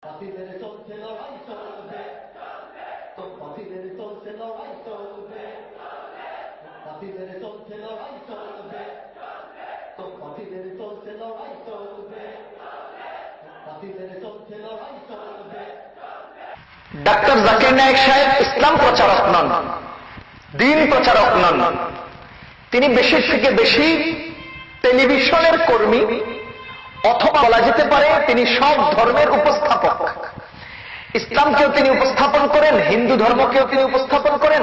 বাতিলের চলছে লড়াই চলবে, বাতিলের চলছে লড়াই চলবে, বাতিলের চলছে লড়াই চলবে, বাতিলের চলছে লড়াই চলবে, বাতিলের চলছে লড়াই চলবে। ডাক্তার জাকির নায়েক সাহেব ইসলাম প্রচারক নন, দ্বীন প্রচারক নন। তিনি বেশি থেকে বেশি টেলিভিশনের কর্মী, অথবা বলা যেতে পারে তিনি সব ধর্মের উপস্থাপক। ইসলামকেও তিনি উপস্থাপন করেন, হিন্দু ধর্মকেও তিনি উপস্থাপন করেন,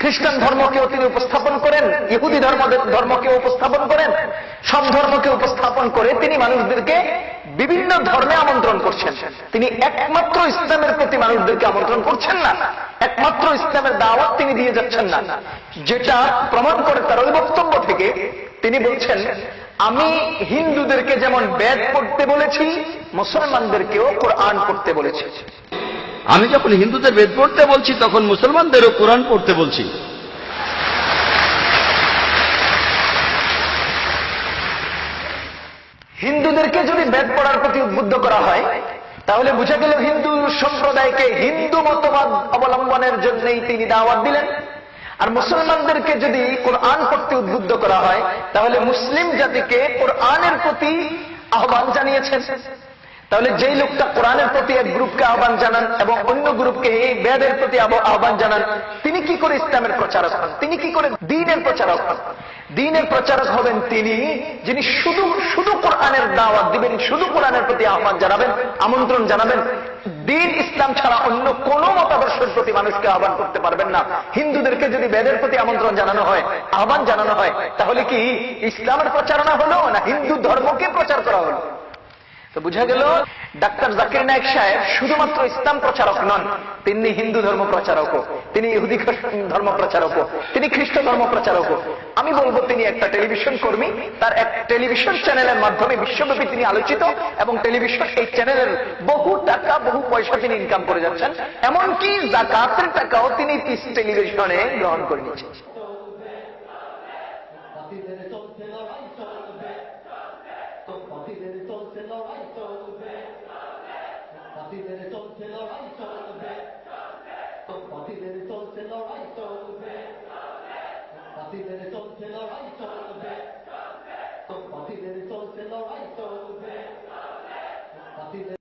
খ্রিস্টান ধর্মকেও তিনি উপস্থাপন করেন, ইহুদি ধর্মকেও উপস্থাপন করেন। সব ধর্মকে উপস্থাপন করে তিনি মানুষদেরকে বিভিন্ন ধর্মে আমন্ত্রণ করছেন। তিনি একমাত্র ইসলামের প্রতি মানুষদেরকে আমন্ত্রণ করছেন না, একমাত্র ইসলামের দাওয়াত তিনি দিয়ে যাচ্ছেন না, যেটা প্রমাণ করে তার ওই বক্তব্য থেকে তিনি বলছেন, আমি হিন্দুদেরকে যেমন বেদ পড়তে বলেছি, মুসলমানদেরকেও কোরআন পড়তে বলেছি। আমি যখন হিন্দুদের বেদ পড়তে বলছি তখন মুসলমানদেরও কোরআন পড়তে বলছি। হিন্দুদেরকে যদি বেদ পড়ার প্রতি উদ্বুদ্ধ করা হয়, তাহলে বুঝা গেল হিন্দু সম্প্রদায়কে হিন্দু মতবাদ অবলম্বনের জন্যই তিনি দাওয়াত দিলেন। আর মুসলমানদেরকে যদি কোরআন পড়তে উদ্বুদ্ধ করা হয়, তাহলে মুসলিম জাতিকে কোরআনের প্রতি আহ্বান জানিয়েছেন। তাহলে যেই লোকটা কোরআনের প্রতি এক গ্রুপকে আহ্বান জানান এবং অন্য গ্রুপকে এই বেদের প্রতি আহ্বান জানান, তিনি কি করে ইসলামের প্রচারক হন? তিনি কি করে দ্বীনের প্রচারক হন? দ্বীনের প্রচারক হবেন তিনি যিনি শুধু শুধু কোরআনের দাওয়াত দিবেন, শুধু কোরআনের প্রতি আহ্বান জানাবেন, আমন্ত্রণ জানাবেন। দ্বীন ইসলাম ছাড়া অন্য কোন মতাদর্শের প্রতি মানুষকে আহ্বান করতে পারবেন না। হিন্দুদেরকে যদি বেদের প্রতি আমন্ত্রণ জানানো হয়, আহ্বান জানানো হয়, তাহলে কি ইসলামের প্রচারণা হলো না হিন্দু ধর্মকে প্রচার করা হলো? তো বুঝা গেল ডাক্তার জাকির নায়েক সাহেব শুধুমাত্র ইসলাম প্রচারক নন, তিনি হিন্দু ধর্ম প্রচারকও, তিনি ইহুদি ধর্ম প্রচারকও, তিনি খ্রিস্ট ধর্ম প্রচারকও। আমি বলবো তিনি একটা টেলিভিশন কর্মী, তার এক টেলিভিশন চ্যানেলের মাধ্যমে বিশ্বব্যাপী তিনি আলোচিত, এবং টেলিভিশন এই চ্যানেলের বহু টাকা বহু পয়সা তিনি ইনকাম করে যাচ্ছেন। এমনকি যাকাতের টাকাও তিনি পিস টেলিভিশনে গ্রহণ করে নিচ্ছেন। বাতিলের চলছে লড়াই চলবে, বাতিলের চলছে লড়াই চলবে, বাতিলের চলছে লড়াই চলবে, বাতিলের চলছে লড়াই চলবে, বাতিলের চলছে লড়াই চলবে, বাতিলের চলছে লড়াই চলবে, বাতিলের